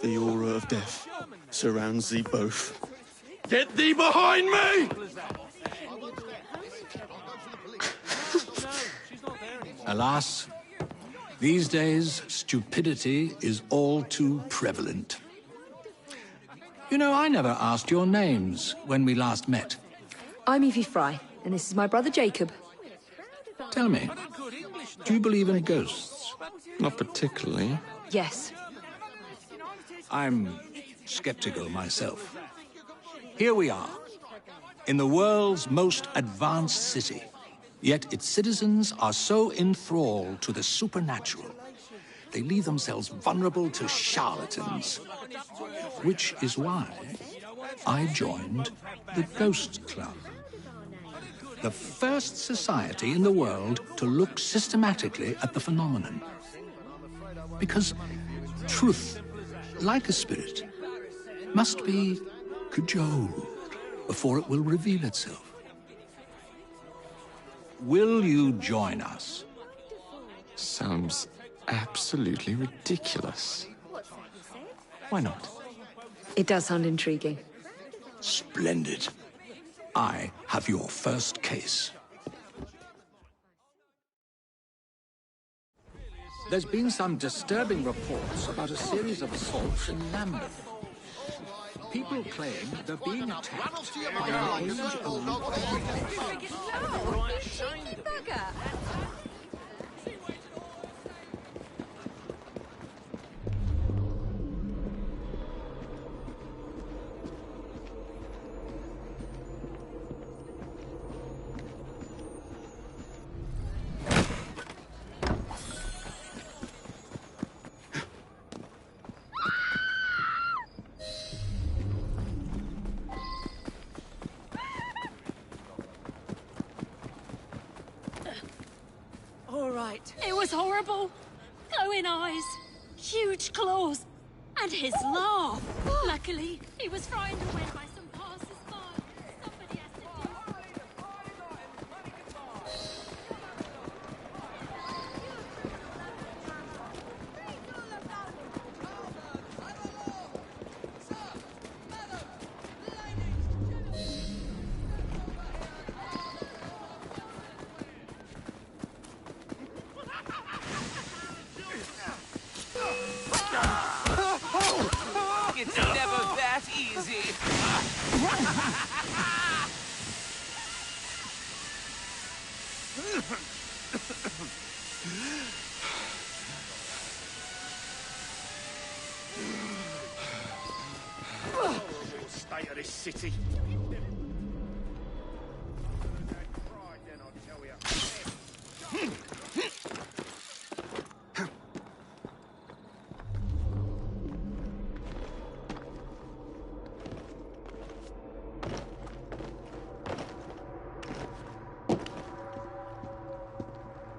The aura of death surrounds thee both. Get thee behind me! Alas, these days, stupidity is all too prevalent. You know, I never asked your names when we last met. I'm Evie Fry, and this is my brother Jacob. Tell me, do you believe in ghosts? Not particularly. Yes. I'm skeptical myself. Here we are, in the world's most advanced city, yet its citizens are so enthralled to the supernatural, they leave themselves vulnerable to charlatans. Which is why I joined the Ghost Club. The first society in the world to look systematically at the phenomenon. Because truth, like a spirit, must be cajoled before it will reveal itself. Will you join us? Sounds absolutely ridiculous. Why not? It does sound intriguing. Splendid. I have your first case. There's been some disturbing reports about a series of assaults in Lambeth. People claim they're being attacked by an age-old It was horrible. Glowing eyes, huge claws, and his laugh. Luckily, he was frightened away by some passers-by. Somebody has to do It's never that easy. State of this city.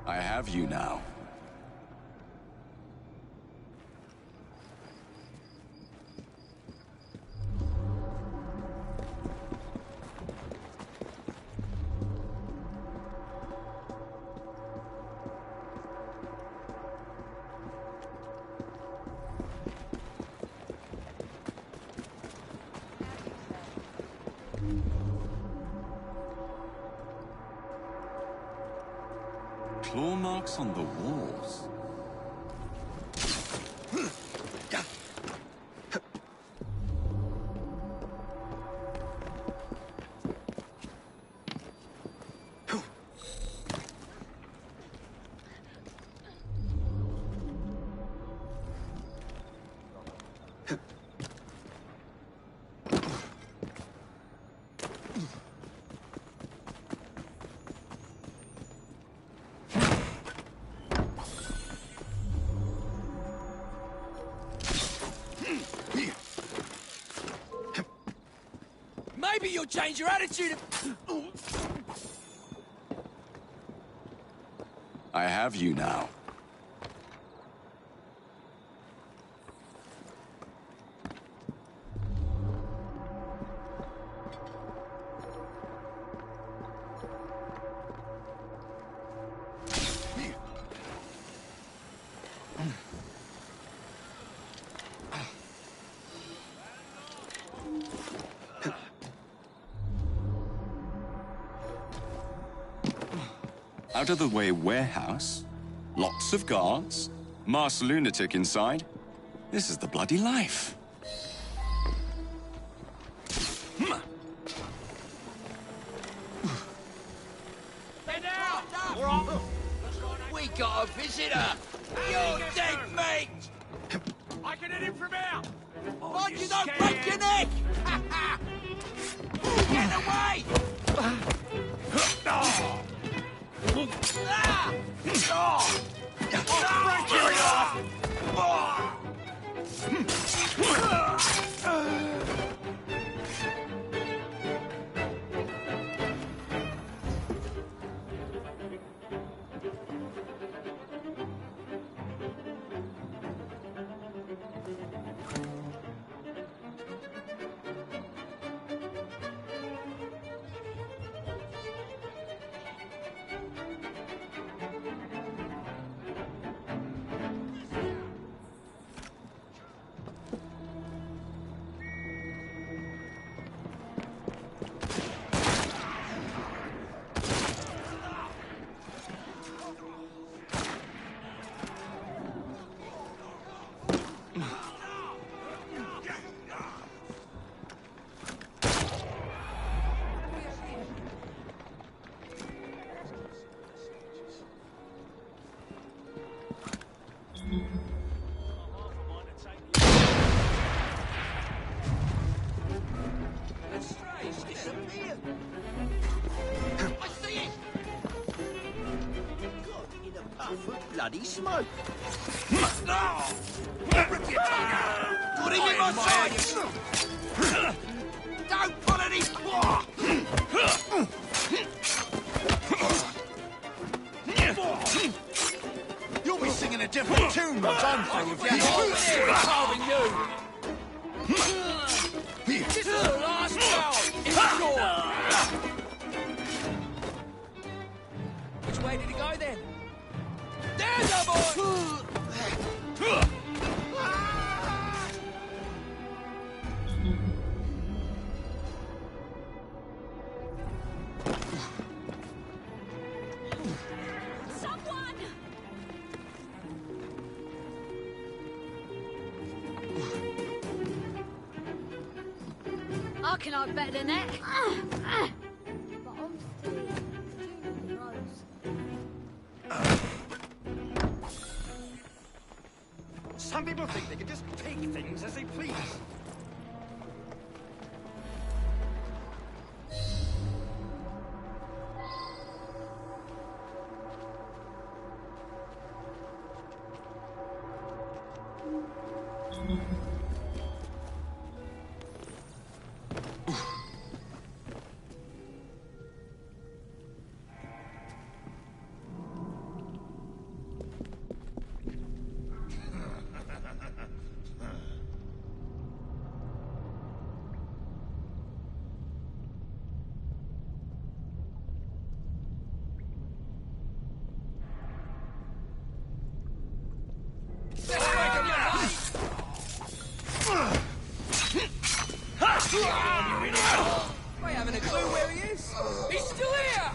I have you now. Claw marks on the walls. Maybe you'll change your attitude. I have you now. out-of-the-way warehouse, lots of guards, masked lunatic inside. This is the bloody life. We got a visitor! You're dead, mate! I can hit him from here! Mind you don't break your neck! Get away! I'll break you off! Bloody smoke! Rip your tongue out! Put him in my face! Don't pull any... You'll be singing a different tune once I'm through with you. Carving you! This is the last round! It's yours! Which way did he go then? There's a boy! Someone! I can have better than that. Some people think they can just take things as they please. I haven't a clue where he is. He's still here!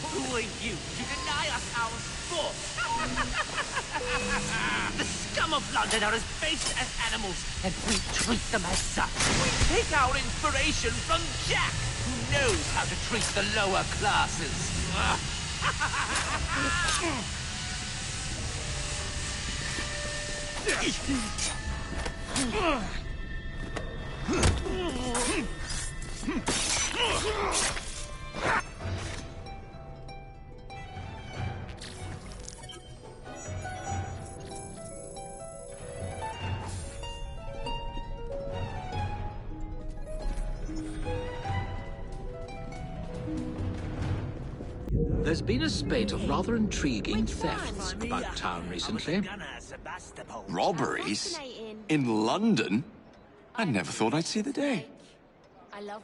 Who are you to deny us our sport? The scum of London are as base as animals, and we treat them as such. We take our inspiration from Jack, who knows how to treat the lower classes. There's been a spate of rather intriguing thefts about town recently. Robberies? In London? I never thought I'd see the day.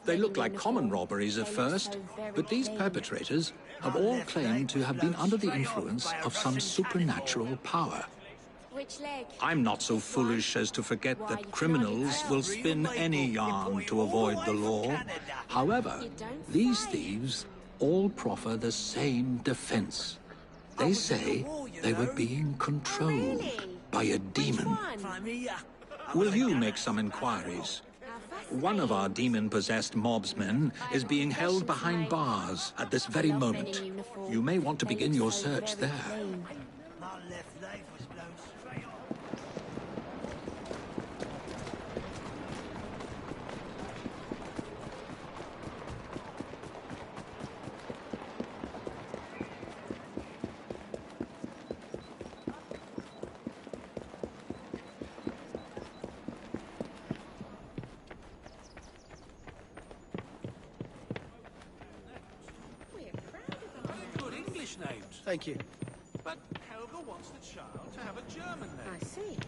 They look like common robberies at first, but these perpetrators have all claimed to have been under the influence of some supernatural power. Which leg? I'm not so foolish as to forget that criminals will spin any yarn to avoid the law. However, these thieves all proffer the same defense. They say they were being controlled by a demon. Will you make some inquiries? One of our demon-possessed mobsmen is being held behind bars at this very moment. You may want to begin your search there. Thank you. But Helga wants the child to have a German name. I see.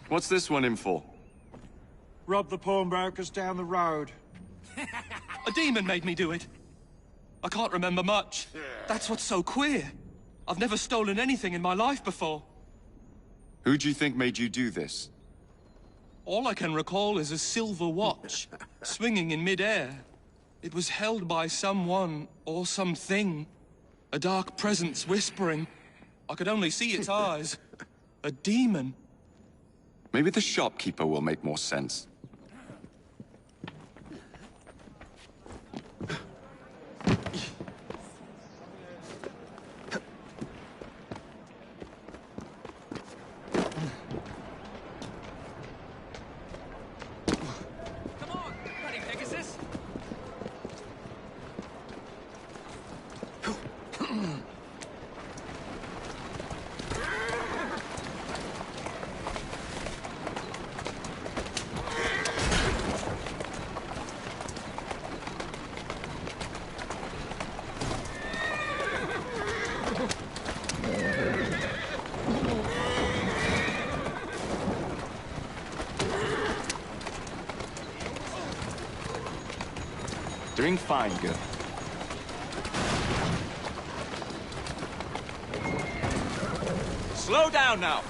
What's this one in for? Rob the pawnbrokers down the road. A demon made me do it. I can't remember much. That's what's so queer. I've never stolen anything in my life before. Who do you think made you do this? All I can recall is a silver watch, swinging in mid-air. It was held by someone or something. A dark presence whispering. I could only see its eyes. A demon. Maybe the shopkeeper will make more sense. Doing fine, girl. Slow down now.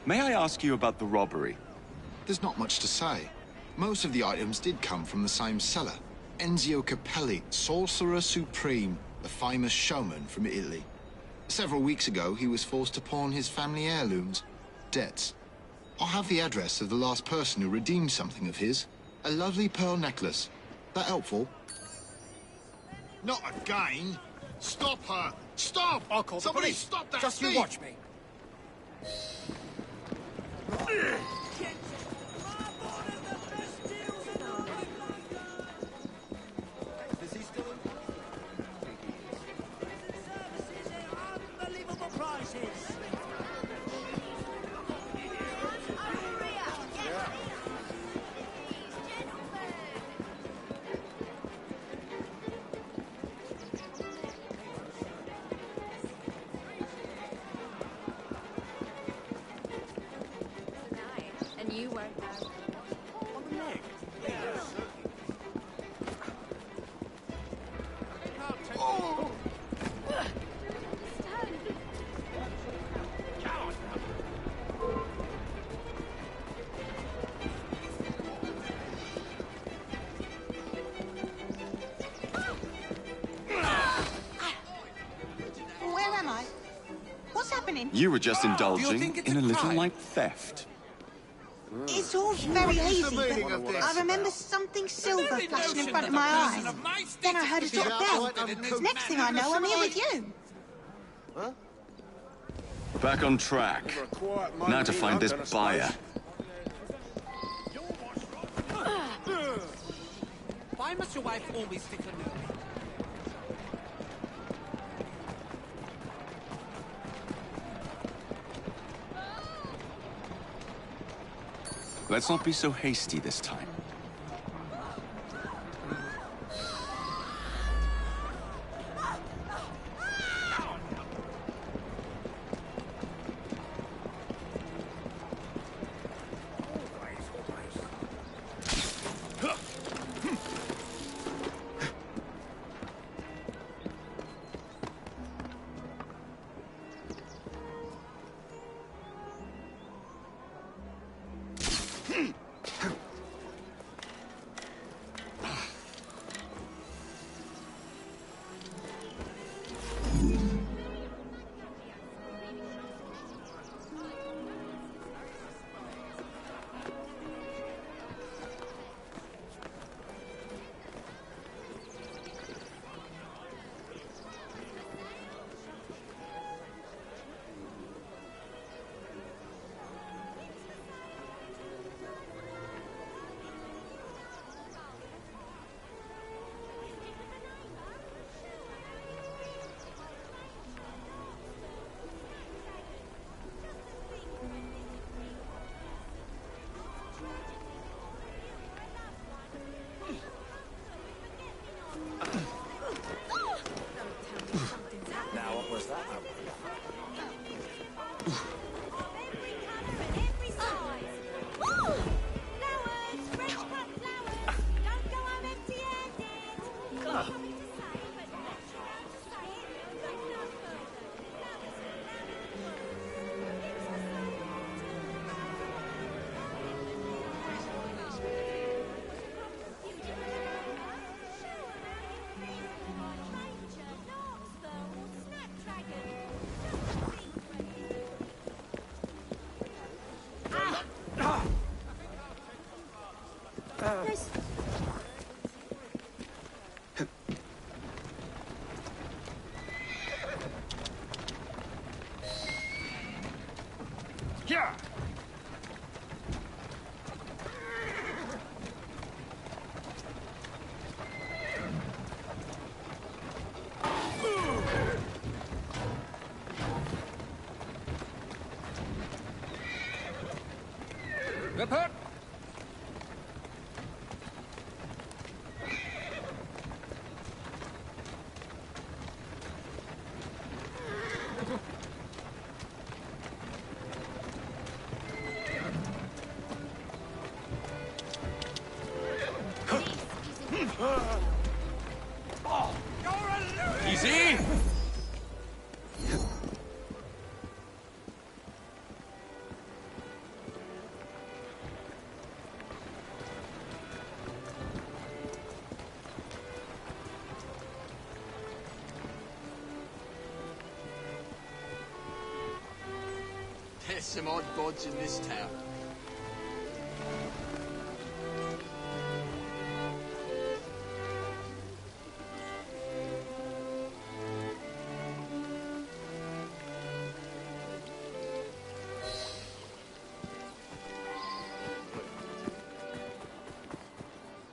May I ask you about the robbery? There's not much to say. Most of the items did come from the same seller. Enzio Capelli, Sorcerer Supreme, the famous showman from Italy. Several weeks ago, he was forced to pawn his family heirlooms. Debts. I have the address of the last person who redeemed something of his. A lovely pearl necklace. That helpful? Not again! Stop her! Stop! I'll call the police. Stop that Just thief! you watch me. And you won't know. Where am I? What's happening? You were just indulging in a little light theft. It's all very hazy, but I remember something silver flashing in front of my eyes. Then I heard a sort of bell. Next thing I know, I'm here with you. Back on track. Now to find this buyer. Why must your wife always stick her nose? let's not be so hasty this time. Yeah. Report. Easy! There's some odd bods in this town.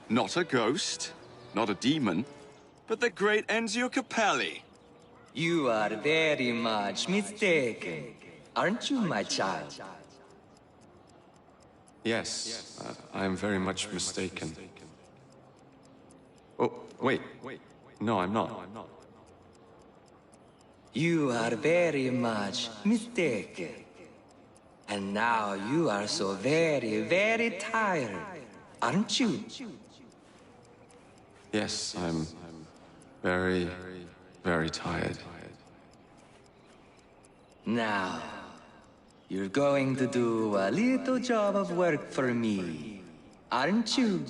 Not a ghost, not a demon, but the great Enzio Capelli. You are very much mistaken, aren't you, my child? Yes, I am very much mistaken. Oh, wait. No, I'm not. You are very much mistaken. And now you are so very, very tired, aren't you? Yes, I'm very, very tired. Now, you're going to do a little job of work for me, aren't you?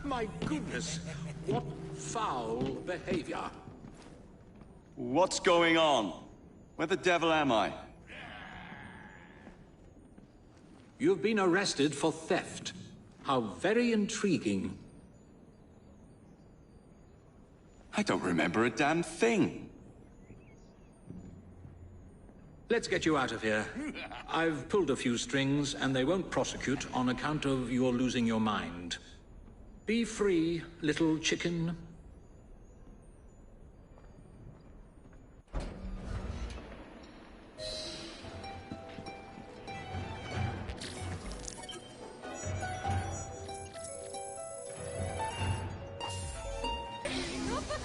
My goodness, what foul behavior. What's going on? Where the devil am I? You've been arrested for theft. How very intriguing. I don't remember a damn thing. Let's get you out of here. I've pulled a few strings, and they won't prosecute on account of your losing your mind. Be free, little chicken.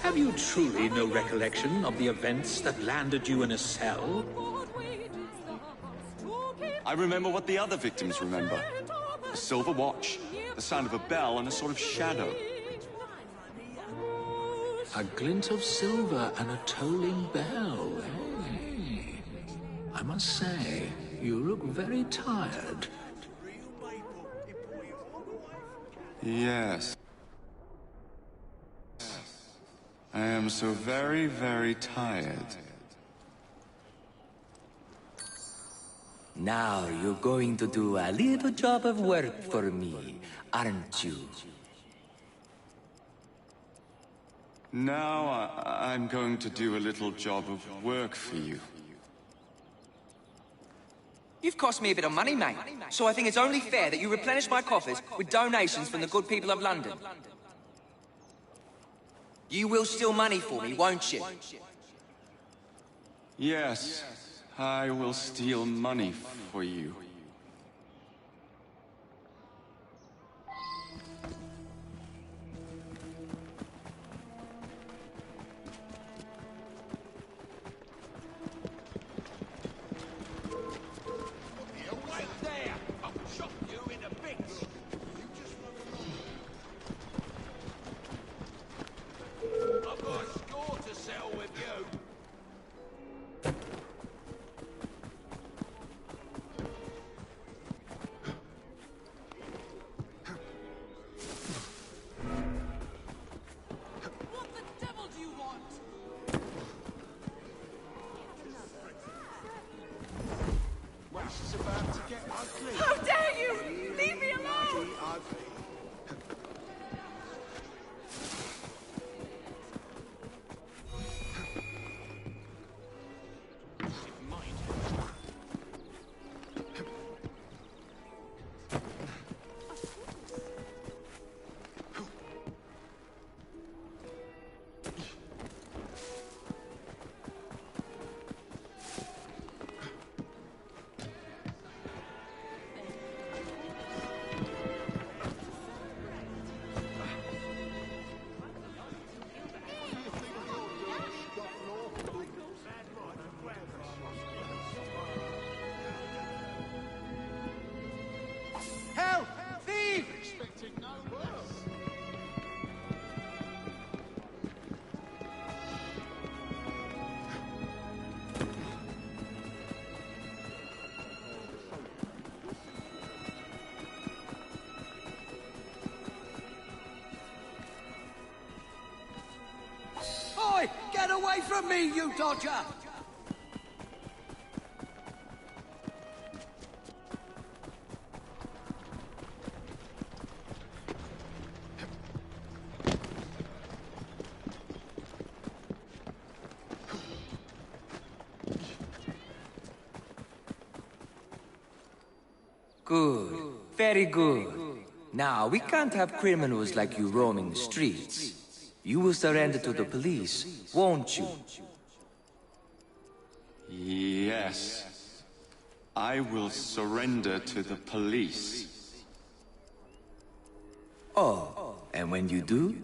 Have you truly no recollection of the events that landed you in a cell? I remember what the other victims remember. A silver watch, the sound of a bell, and a sort of shadow. A glint of silver and a tolling bell. Hey. I must say, you look very tired. Yes. I am so very, very tired. Now you're going to do a little job of work for me, aren't you? Now I'm going to do a little job of work for you. You've cost me a bit of money, mate. So I think it's only fair that you replenish my coffers with donations from the good people of London. You will steal money for me, won't you? Yes, I will steal money for you. How dare you! Leave me alone! Help! Thief! Expecting no worse. Oi! Get away from me, you dodger! Good. Very good. Now, we can't have criminals like you roaming the streets. You will surrender to the police, won't you? Yes. I will surrender to the police. Oh, and when you do,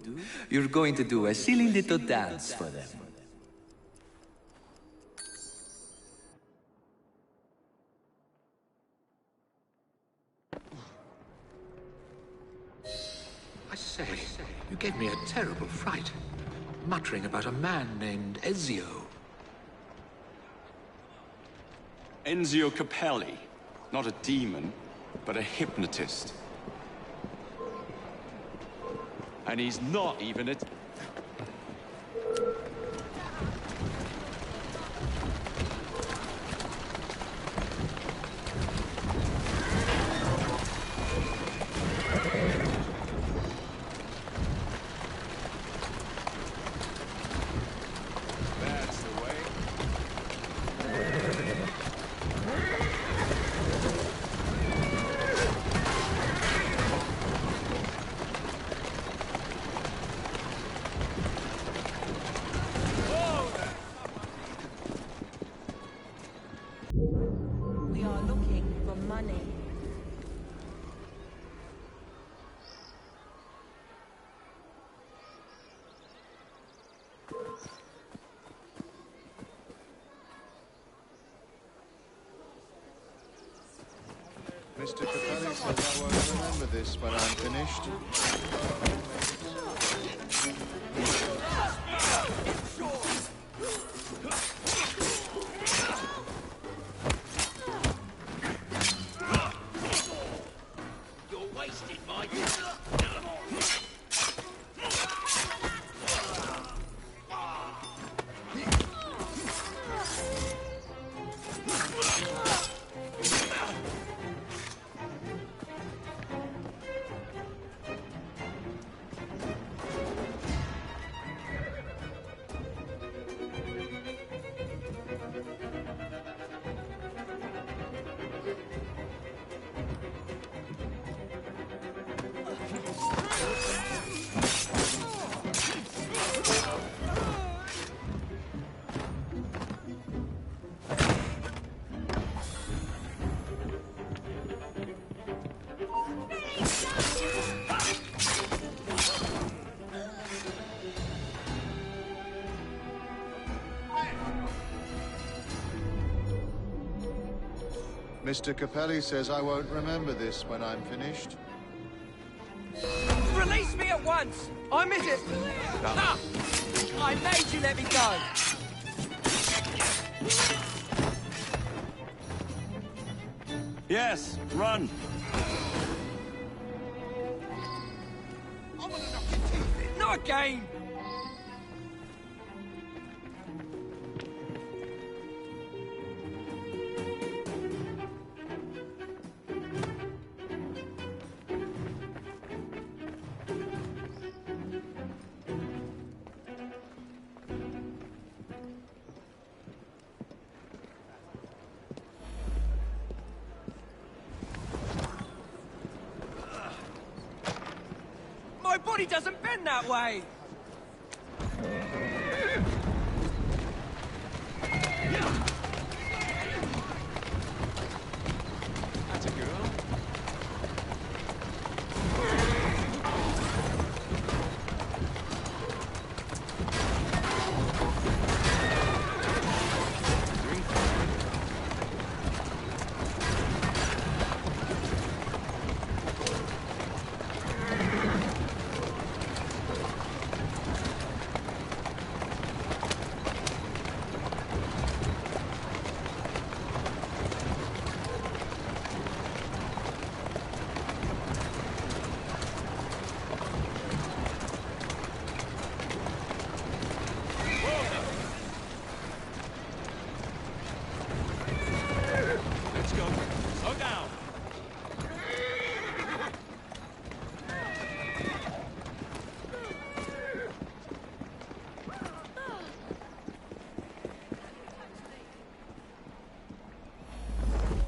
you're going to do a silly little dance for them. I say, you gave me a terrible fright. Muttering about a man named Ezio. Enzio Capelli. Not a demon, but a hypnotist. And he's not even a... money. Mr. Capelli says I won't remember this when I'm finished. You're wasted, Mike. Mr. Capelli says I won't remember this when I'm finished. Release me at once! I'm in it! Ha! I made you let me go! Yes, run! Not again! My body doesn't bend that way! That's a girl.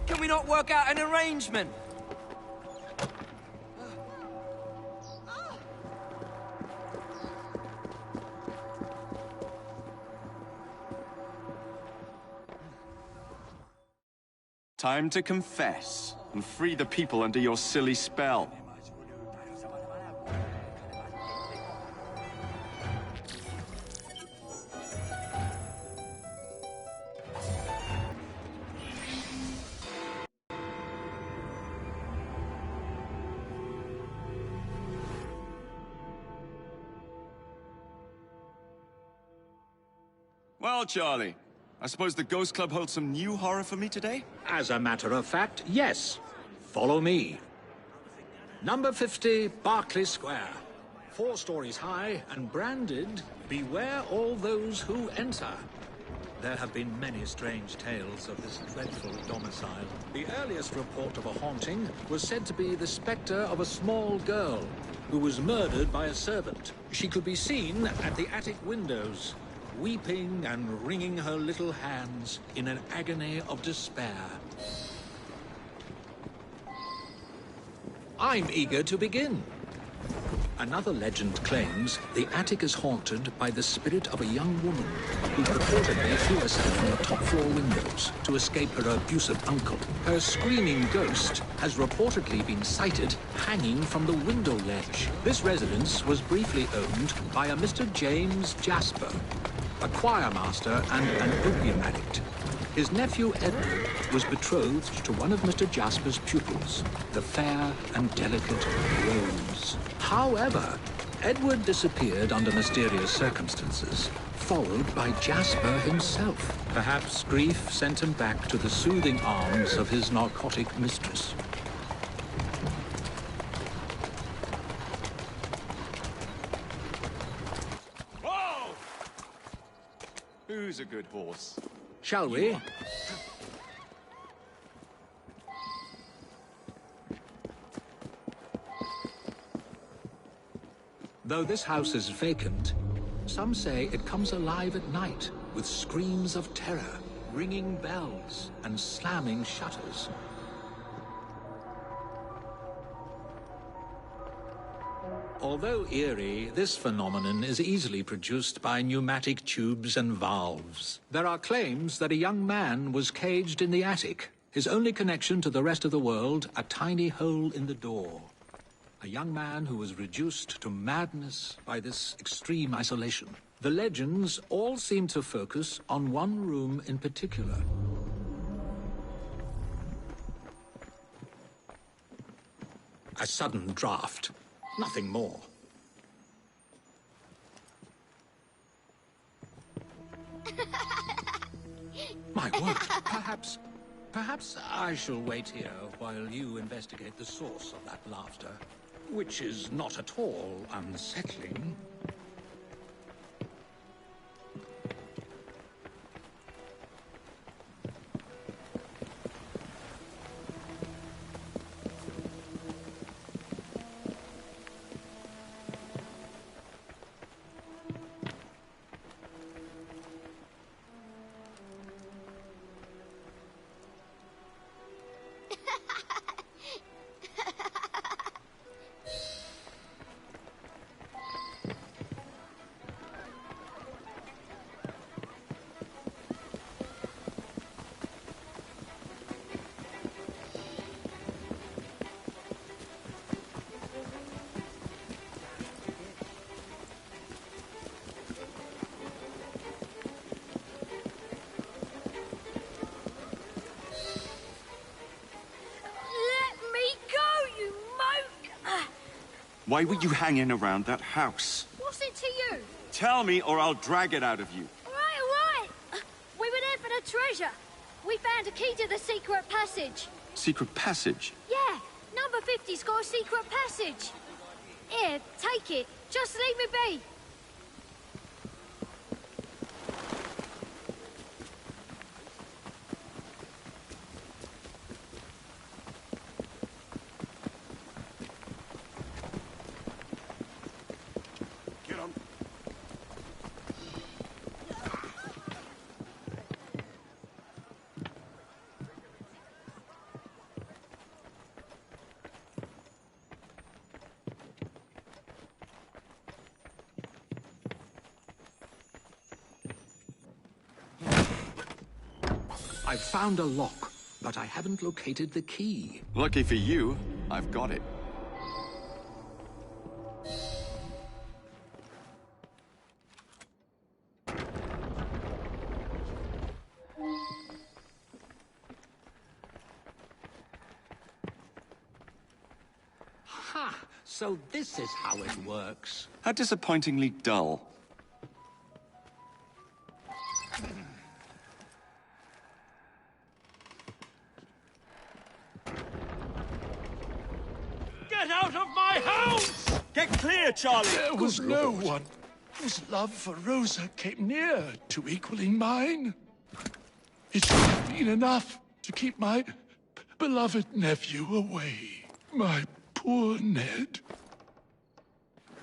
Can we not work out an arrangement? Time to confess and free the people under your silly spell. Well, Charlie, I suppose the Ghost Club holds some new horror for me today? As a matter of fact, yes. Follow me. Number 50, Berkeley Square. 4 stories high and branded, "Beware all those who enter." There have been many strange tales of this dreadful domicile. The earliest report of a haunting was said to be the spectre of a small girl who was murdered by a servant. She could be seen at the attic windows, weeping and wringing her little hands in an agony of despair. I'm eager to begin. Another legend claims the attic is haunted by the spirit of a young woman who purportedly threw herself from the top floor windows to escape her abusive uncle. Her screaming ghost has reportedly been sighted hanging from the window ledge. This residence was briefly owned by a Mr. James Jasper, a choir master and an opium addict. His nephew Edward was betrothed to one of Mr. Jasper's pupils, the fair and delicate Rose. However, Edward disappeared under mysterious circumstances, followed by Jasper himself. Perhaps grief sent him back to the soothing arms of his narcotic mistress. Whoa! Who's a good horse? Shall we? Though this house is vacant, some say it comes alive at night with screams of terror, ringing bells, and slamming shutters. Although eerie, this phenomenon is easily produced by pneumatic tubes and valves. There are claims that a young man was caged in the attic, his only connection to the rest of the world a tiny hole in the door. A young man who was reduced to madness by this extreme isolation. The legends all seem to focus on one room in particular. A sudden draft. Nothing more. My word, perhaps I shall wait here while you investigate the source of that laughter, which is not at all unsettling. Why were you hanging around that house? What's it to you? Tell me or I'll drag it out of you. All right. We were there for the treasure. We found a key to the secret passage. Secret passage? Yeah, number 50's got a secret passage. Here, take it. Just leave me be. I've found a lock, but I haven't located the key. Lucky for you, I've got it. Ha! So this is how it works. How disappointingly dull. Get out of my house! Get clear, Charlie! There was no one whose love for Rosa came near to equaling mine. It should have been enough to keep my beloved nephew away. My poor Ned.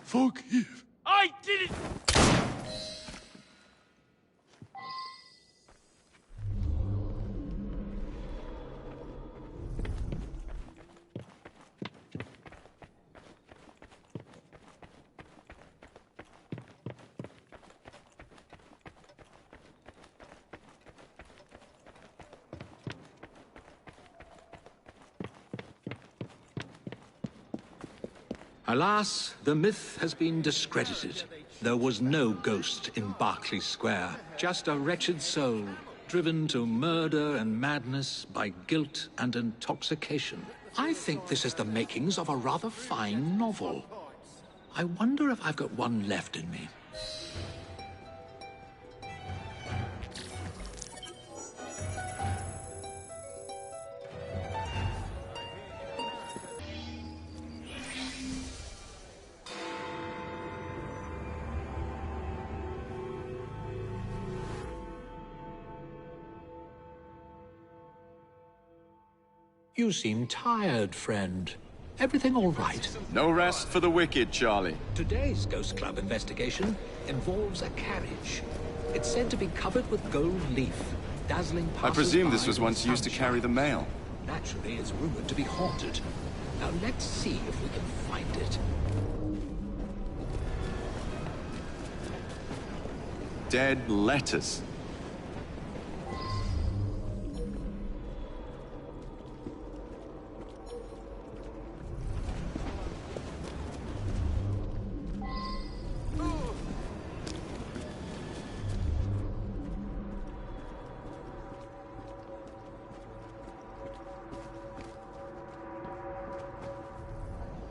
Forgive. I did it! Alas, the myth has been discredited. There was no ghost in Berkeley Square, just a wretched soul, driven to murder and madness by guilt and intoxication. I think this is the makings of a rather fine novel. I wonder if I've got one left in me. You seem tired, friend. Everything all right? No rest for the wicked, Charlie. Today's Ghost Club investigation involves a carriage. It's said to be covered with gold leaf, dazzling I presume this was passers-by once with used to carry the mail. Naturally, it's rumored to be haunted. Now let's see if we can find it. Dead letters.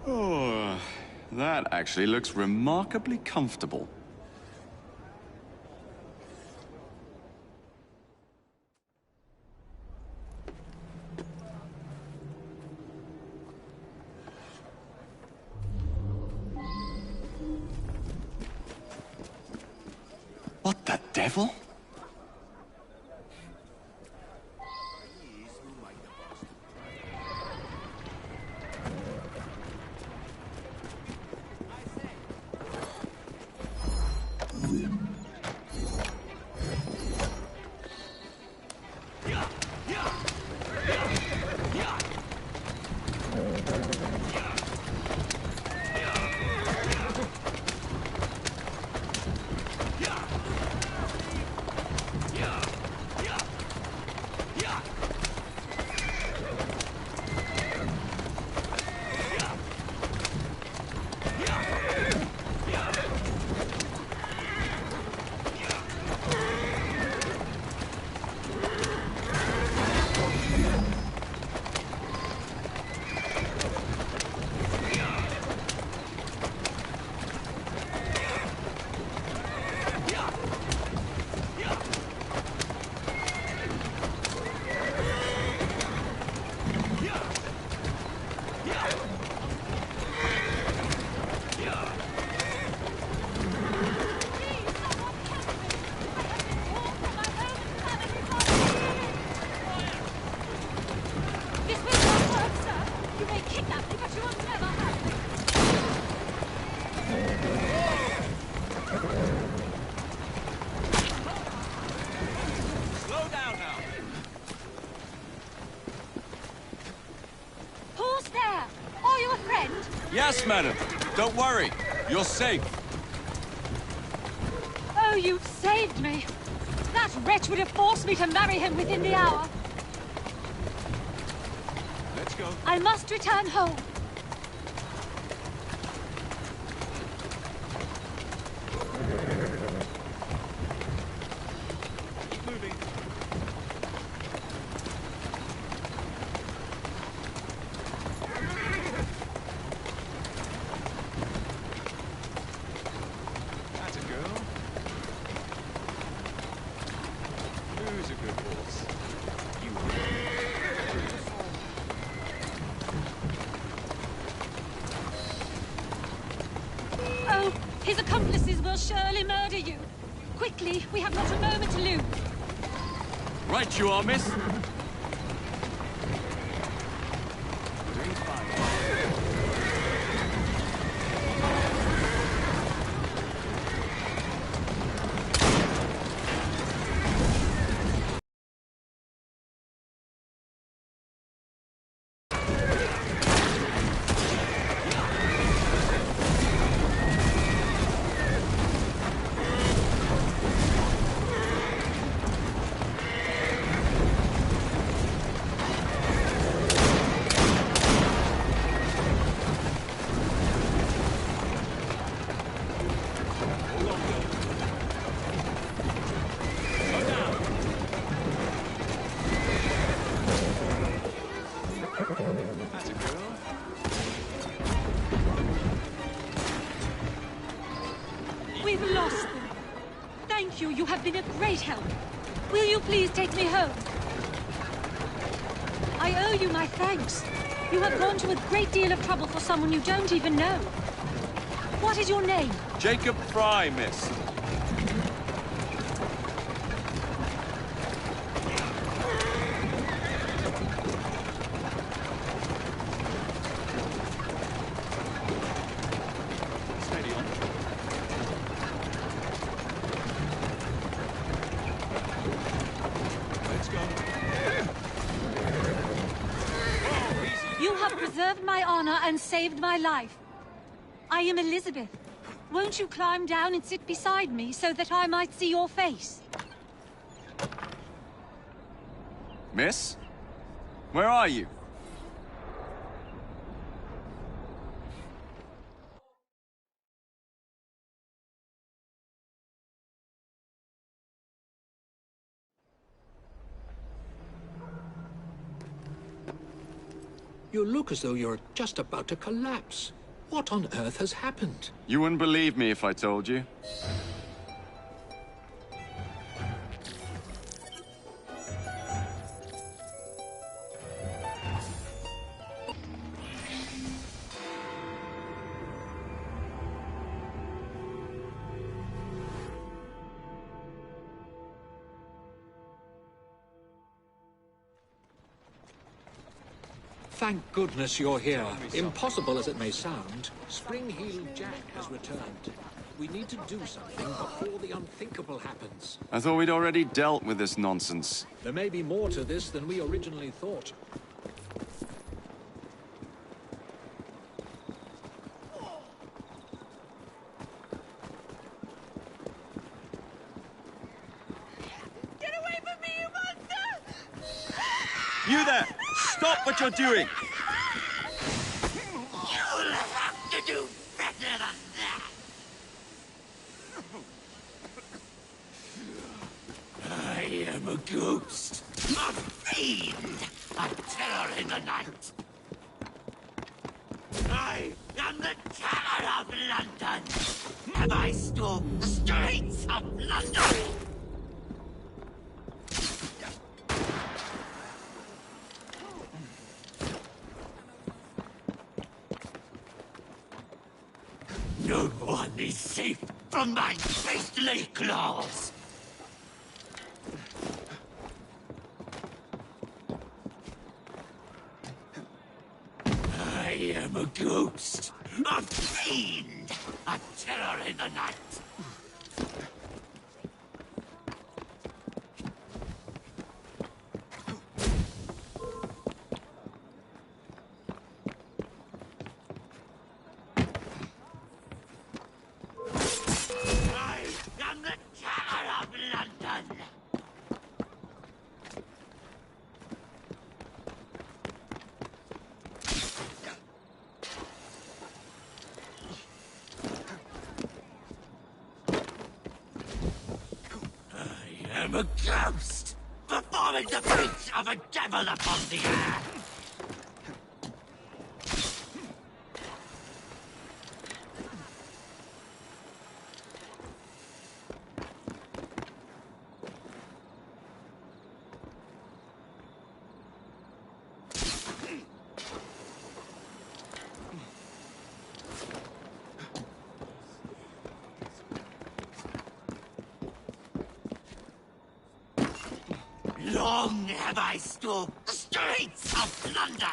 Oh, that actually looks remarkably comfortable. What the devil? Yes, madam. Don't worry. You're safe. Oh, you saved me. That wretch would have forced me to marry him within the hour. Let's go. I must return home. Keep moving. That's a girl. Who's a good horse? You Oh, his accomplices will surely murder you. Quickly, we have not a moment to lose. Right you are, miss. That's a girl. We've lost them. Thank you. You have been a great help. Will you please take me home? I owe you my thanks. You have gone to a great deal of trouble for someone you don't even know. What is your name? Jacob Fry, miss. Steady on. Let's go. You have preserved my honor and saved my life. I am Elizabeth. Won't you climb down and sit beside me so that I might see your face? Miss? Where are you? You look as though you're just about to collapse. What on earth has happened? You wouldn't believe me if I told you. Thank goodness you're here. Impossible as it may sound, Spring-Heeled Jack has returned. We need to do something before the unthinkable happens. I thought we'd already dealt with this nonsense. There may be more to this than we originally thought. Get away from me, you monster! You there! Stop what you're doing! You'll have to do better than that! I am a ghost, a fiend, a terror in the night. I am the terror of London. Have I stalked the streets of London? No one is safe from my beastly claws! I am a ghost, a fiend, a terror in the night. I am the terror of London. I am a ghost, performing the feats of a devil upon the air. Long have I stalked the streets of London!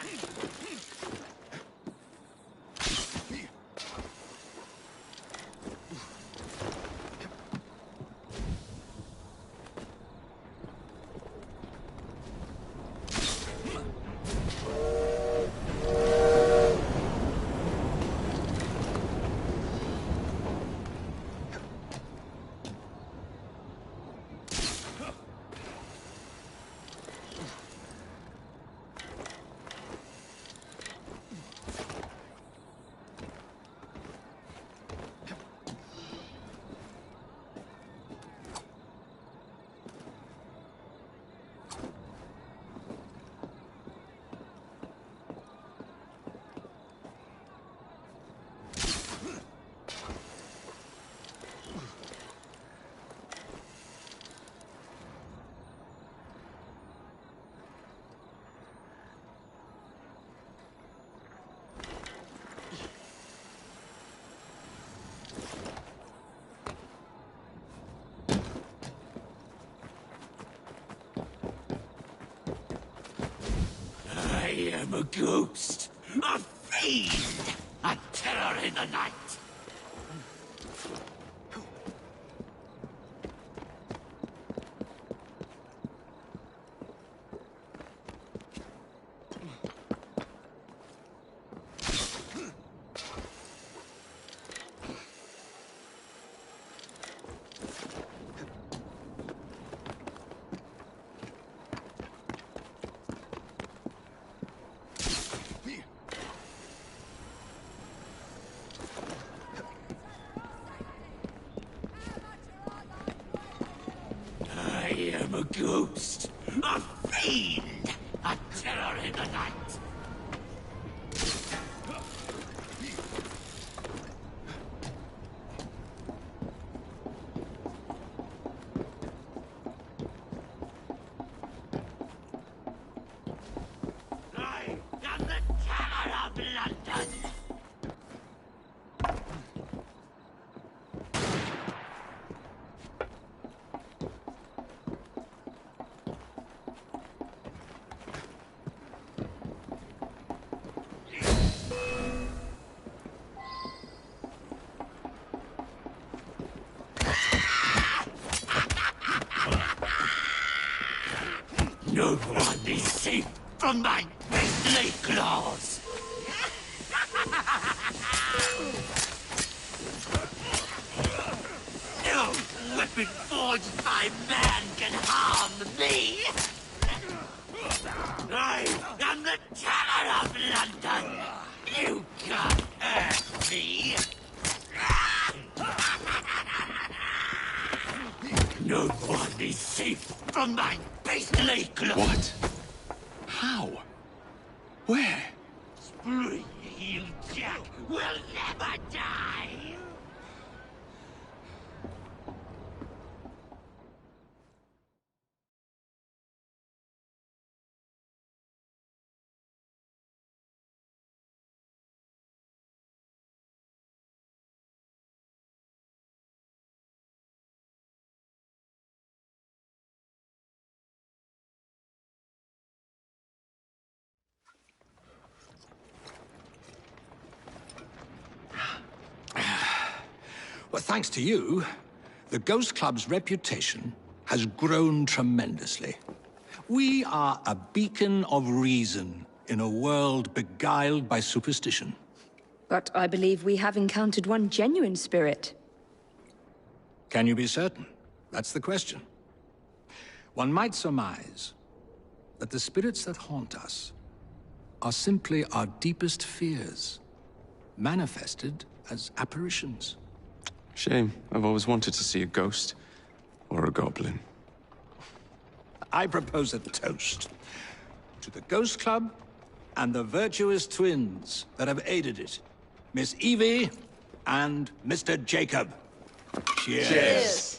am a ghost, a fiend, a terror in the night. I am a ghost, a fiend, a terror in the night. I am the terror of London. No one is safe from my beastly claws! No weapon forged by man can harm me! I am the terror of London! You can't hurt me! No one is safe from my beastly claws! What? How? Where? Spring-heeled Jack will never die! Well, thanks to you, the Ghost Club's reputation has grown tremendously. We are a beacon of reason in a world beguiled by superstition. But I believe we have encountered one genuine spirit. Can you be certain? That's the question. One might surmise that the spirits that haunt us are simply our deepest fears, manifested as apparitions. Shame. I've always wanted to see a ghost. Or a goblin. I propose a toast to the Ghost Club and the virtuous twins that have aided it, Miss Evie and Mr. Jacob. Cheers. Cheers.